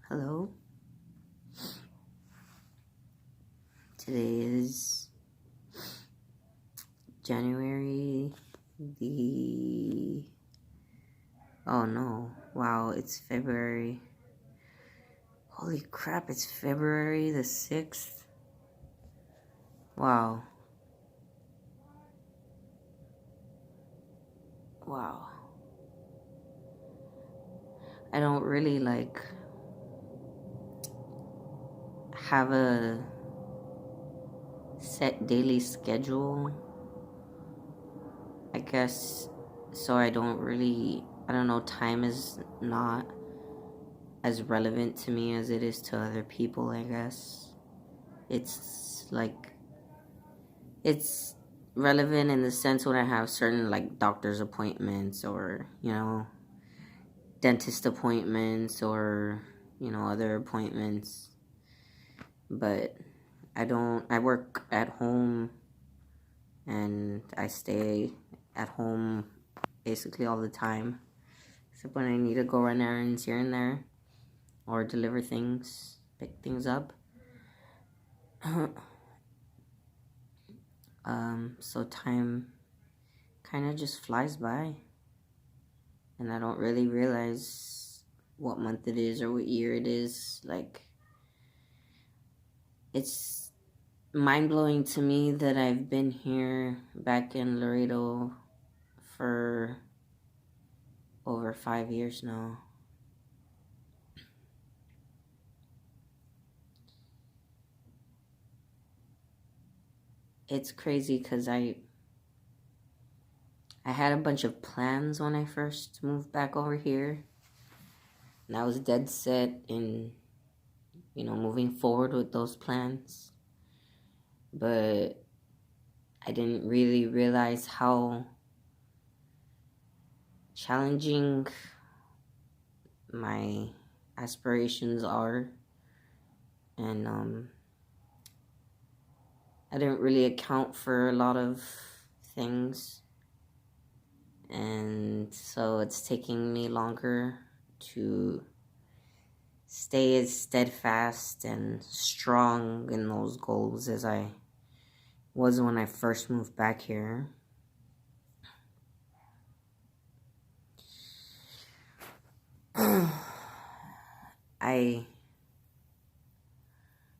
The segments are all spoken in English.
Hello. Today is January the... Oh no. Wow, it's February. Holy crap, it's February the 6th. Wow. Wow. I don't really have a set daily schedule, I guess, so I don't know, time is not as relevant to me as it is to other people, I guess. It's relevant in the sense when I have certain doctor's appointments or, dentist appointments or, other appointments. But I work at home and I stay at home basically all the time. Except when I need to go run errands here and there or deliver things, pick things up. So time kind of just flies by. And I don't really realize what month it is or what year it is. It's mind-blowing to me that I've been here back in Laredo for over 5 years now. It's crazy because I had a bunch of plans when I first moved back over here. And I was dead set in, moving forward with those plans. But I didn't really realize how challenging my aspirations are. And I didn't really account for a lot of things. And so it's taking me longer to stay as steadfast and strong in those goals as I was when I first moved back here. I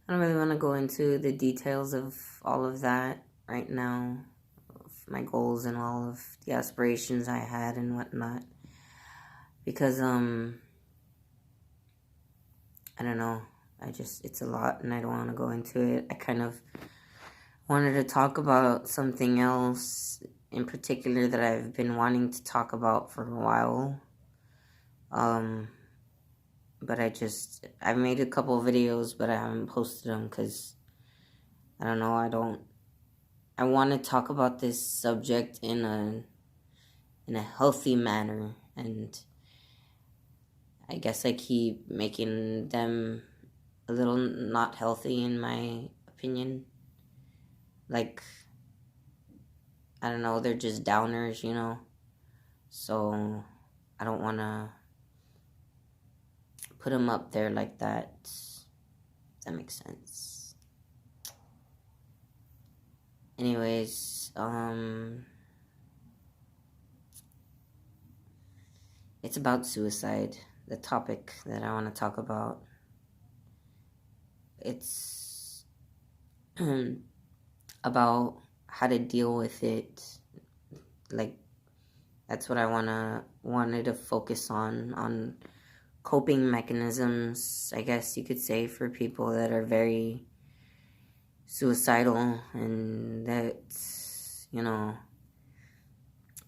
don't really want to go into the details of all of that right now, of my goals and all of the aspirations I had and whatnot, because I don't know, it's a lot and I don't want to go into it. I kind of wanted to talk about something else in particular that I've been wanting to talk about for a while. But I've made a couple of videos, but I haven't posted them because, I don't know, I want to talk about this subject in a healthy manner, and I guess I keep making them a little not healthy in my opinion. I don't know, they're just downers, so I don't want to put them up there like that. Does that make sense? Anyways, it's about suicide, the topic that I want to talk about. It's about how to deal with it. That's what I wanted to focus on coping mechanisms, I guess you could say, for people that are very suicidal and that,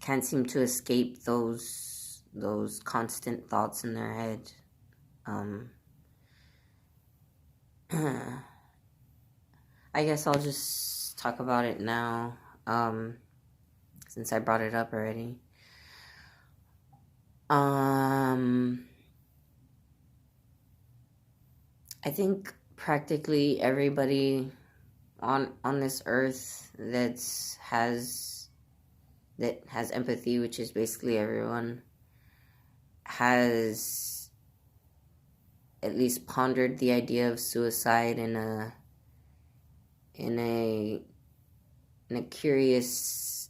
can't seem to escape those constant thoughts in their head. I guess I'll just talk about it now, since I brought it up already. I think practically everybody on this earth that has empathy, which is basically everyone, has at least pondered the idea of suicide in a curious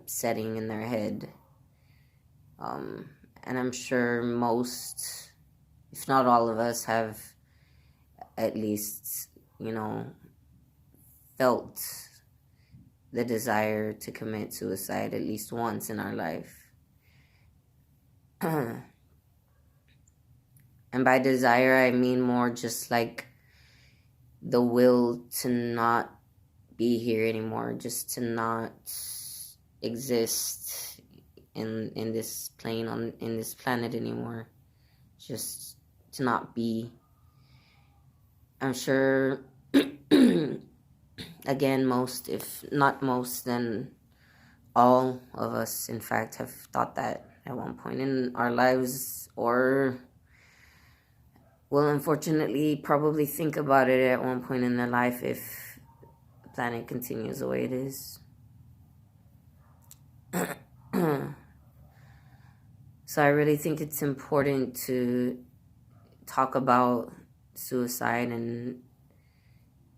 setting in their head. And I'm sure most, if not all of us, have at least, felt the desire to commit suicide at least once in our life. And by desire, I mean more just like the will to not be here anymore, just to not exist in this plane, in this planet anymore, just to not be. I'm sure again, most, if not most, then all of us, in fact, have thought that at one point in our lives, or will unfortunately probably think about it at one point in their life if the planet continues the way it is. So I really think it's important to talk about suicide and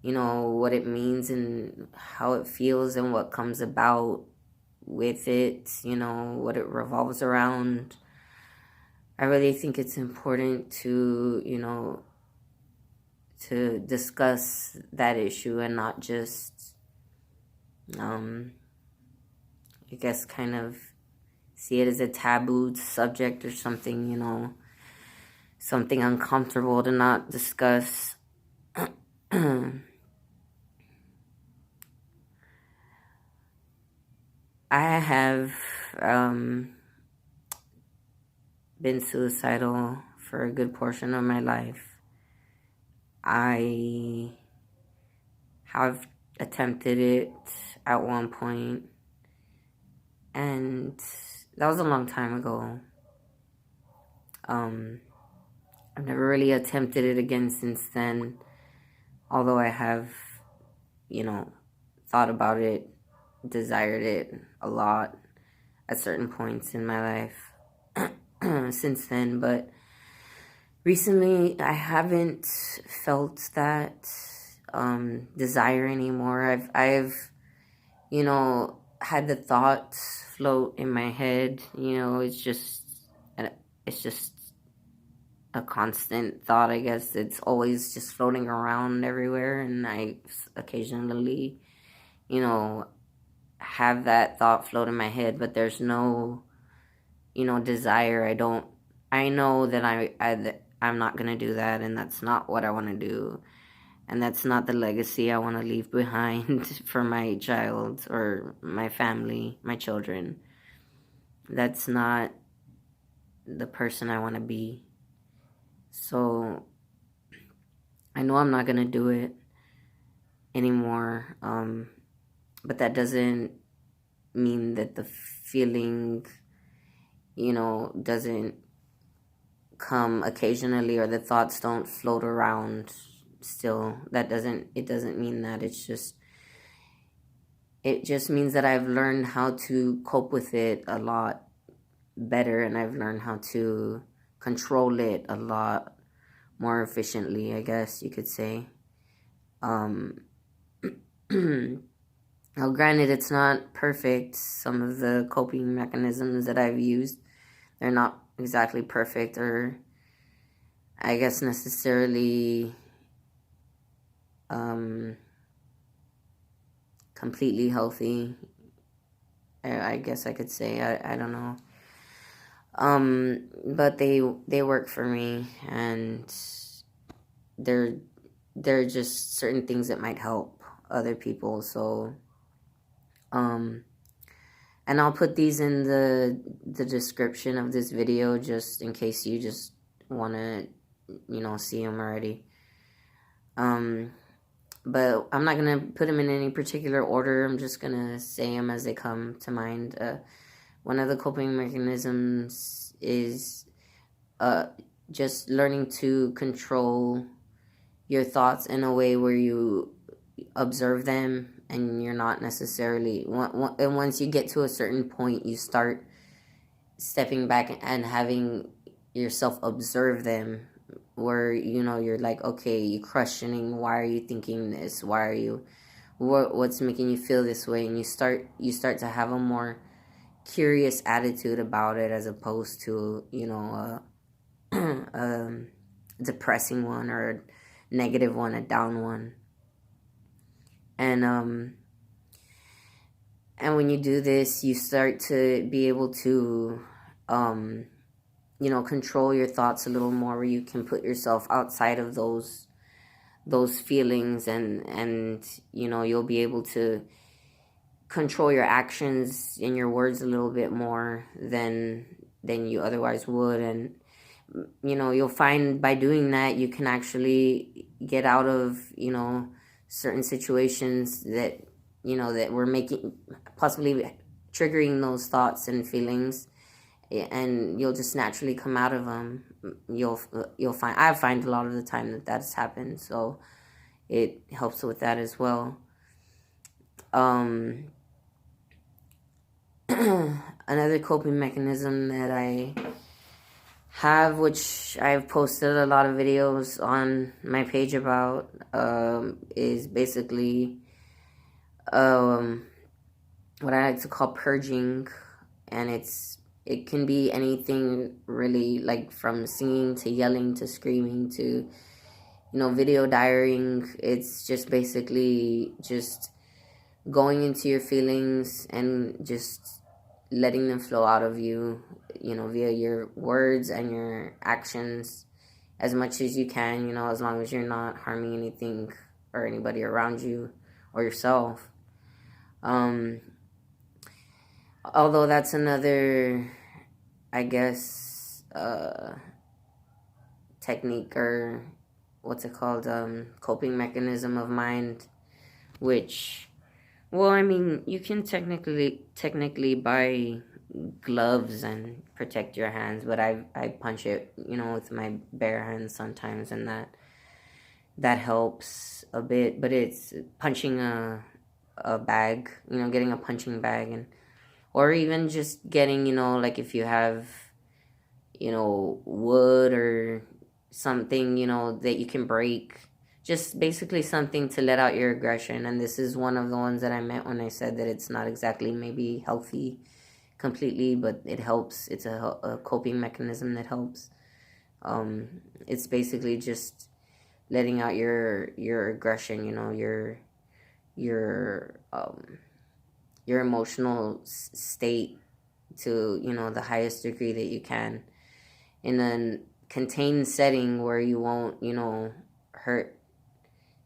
what it means and how it feels and what comes about with it, what it revolves around. I really think it's important to, to discuss that issue and not just, I guess, kind of see it as a taboo subject or something, something uncomfortable to not discuss. I have been suicidal for a good portion of my life. I have attempted it at one point, and that was a long time ago. I've never really attempted it again since then, although I have, thought about it, desired it a lot at certain points in my life since then. But recently I haven't felt that desire anymore. I've had the thoughts float in my head. It's just a constant thought, I guess. It's always just floating around everywhere, and I occasionally have that thought float in my head, but there's no desire. I know that I'm not gonna do that, and that's not what I want to do, and that's not the legacy I want to leave behind for my child or my family, my children. That's not the person I want to be. So I know I'm not gonna do it anymore, but that doesn't mean that the feeling doesn't come occasionally, or the thoughts don't float around still. It doesn't mean that. It just means that I've learned how to cope with it a lot better, and I've learned how to control it a lot more efficiently, I guess you could say. Now, granted, it's not perfect. Some of the coping mechanisms that I've used, they're not exactly perfect, or I guess necessarily completely healthy. I guess I could say. I don't know. But they work for me, and they're just certain things that might help other people. So and I'll put these in the description of this video, just in case you just want to see them already. But I'm not gonna put them in any particular order. I'm just gonna say them as they come to mind. One of the coping mechanisms is just learning to control your thoughts in a way where you observe them, and you're not necessarily, and once you get to a certain point, you start stepping back and having yourself observe them where, you know, you're like, okay, you're questioning, why are you thinking this? Why are you, what's making you feel this way? And you start to have a more curious attitude about it, as opposed to, you know, a depressing one, or a negative one, a down one. And when you do this, you start to be able to, you know, control your thoughts a little more, where you can put yourself outside of those feelings, and you know, you'll be able to control your actions and your words a little bit more than you otherwise would. And you know, you'll find by doing that, you can actually get out of, you know, certain situations that, you know, that were making, possibly triggering those thoughts and feelings, and you'll just naturally come out of them. You'll find, I find a lot of the time that that's happened, so it helps with that as well. Another coping mechanism that I have, which I've posted a lot of videos on my page about, is basically what I like to call purging. And it can be anything really, like from singing to yelling to screaming to, you know, video diarying. It's just basically just going into your feelings and just letting them flow out of you, you know, via your words and your actions as much as you can, you know, as long as you're not harming anything or anybody around you or yourself. Although that's another, I guess, technique, or what's it called, coping mechanism of mind, which, well, I mean, you can technically buy gloves and protect your hands, but I punch it, you know, with my bare hands sometimes, and that helps a bit. But it's punching a bag, you know, getting a punching bag, and or even just getting, you know, like if you have, you know, wood or something, you know, that you can break. Just basically something to let out your aggression. And this is one of the ones that I meant when I said that it's not exactly maybe healthy completely, but it helps. It's a coping mechanism that helps. It's basically just letting out your aggression, you know, your emotional state to, you know, the highest degree that you can, in a contained setting where you won't, you know, hurt,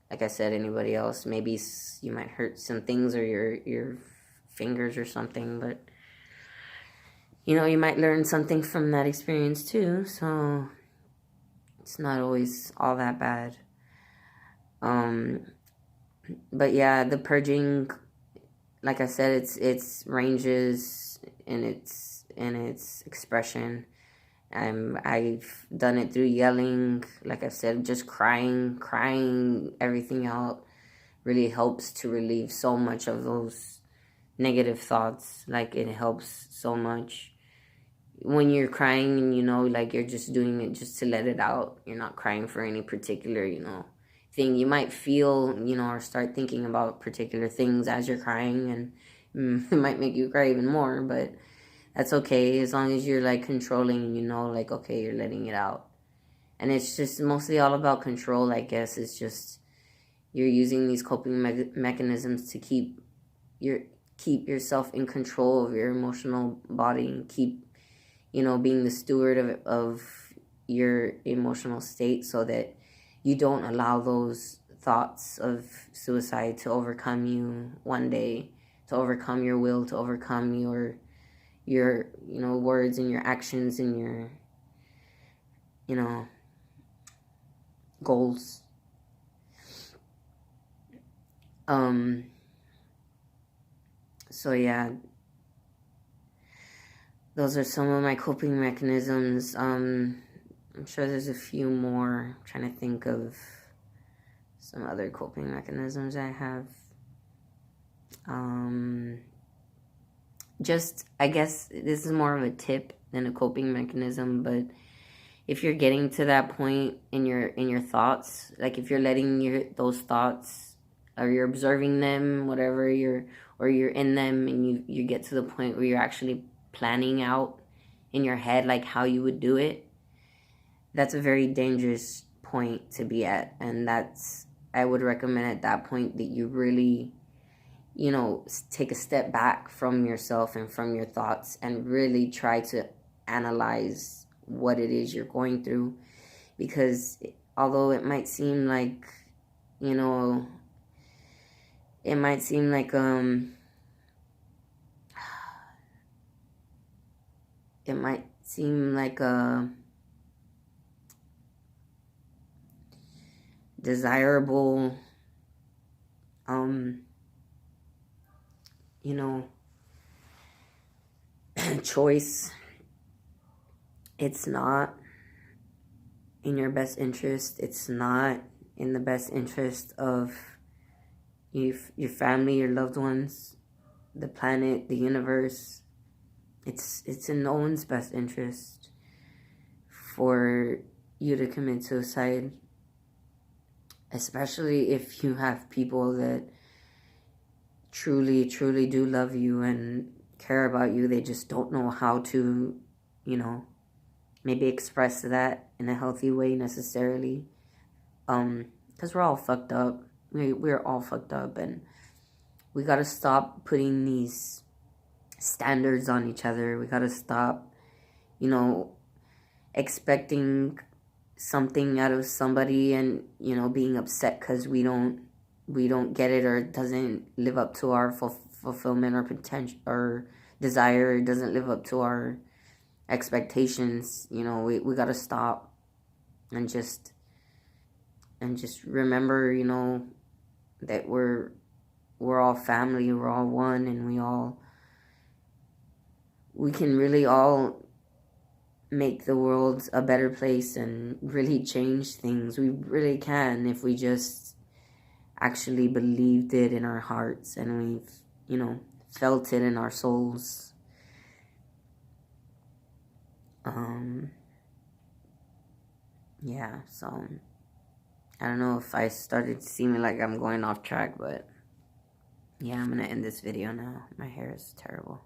like I said, anybody else. Maybe you might hurt some things, or your fingers or something, but, you know, you might learn something from that experience too, so it's not always all that bad. But yeah, the purging, like I said, it's ranges in its expression. I've done it through yelling, like I said, just crying everything out really helps to relieve so much of those negative thoughts. Like, it helps so much when you're crying, and, you know, like, you're just doing it just to let it out. You're not crying for any particular, you know, thing. You might feel, you know, or start thinking about particular things as you're crying, and it might make you cry even more, but that's okay, as long as you're, like, controlling, you know, like, okay, you're letting it out. And it's just mostly all about control, I guess. It's just you're using these coping mechanisms to keep yourself in control of your emotional body, and keep, you know, being the steward of your emotional state, so that you don't allow those thoughts of suicide to overcome you one day, to overcome your will, to overcome your you know, words and your actions and your, you know, goals. So yeah, those are some of my coping mechanisms. I'm sure there's a few more. I'm trying to think of some other coping mechanisms I have. Just, I guess this is more of a tip than a coping mechanism, but, if you're getting to that point in your thoughts, like if you're letting those thoughts, or you're observing them, whatever, you're in them, and you get to the point where you're actually planning out in your head like how you would do it, that's a very dangerous point to be at. And I would recommend at that point that you really, take a step back from yourself and from your thoughts and really try to analyze what it is you're going through. Because although it might seem like, it might seem like a desirable choice, it's not in your best interest. It's not in the best interest of your family, your loved ones, the planet, the universe. It's in no one's best interest for you to commit suicide, especially if you have people that truly, truly do love you and care about you. They just don't know how to, maybe express that in a healthy way necessarily. Because we're all fucked up. We're all fucked up, and we gotta stop putting these standards on each other. We gotta stop, expecting something out of somebody and, being upset because we don't get it, or it doesn't live up to our fulfillment or potential or desire. It doesn't live up to our expectations. We gotta stop and just remember, that we're all family, we're all one, and we can really all make the world a better place and really change things. We really can, if we just actually believed it in our hearts and we've, felt it in our souls. Yeah, so I don't know if I started seeming like I'm going off track, but yeah, I'm gonna end this video now. My hair is terrible.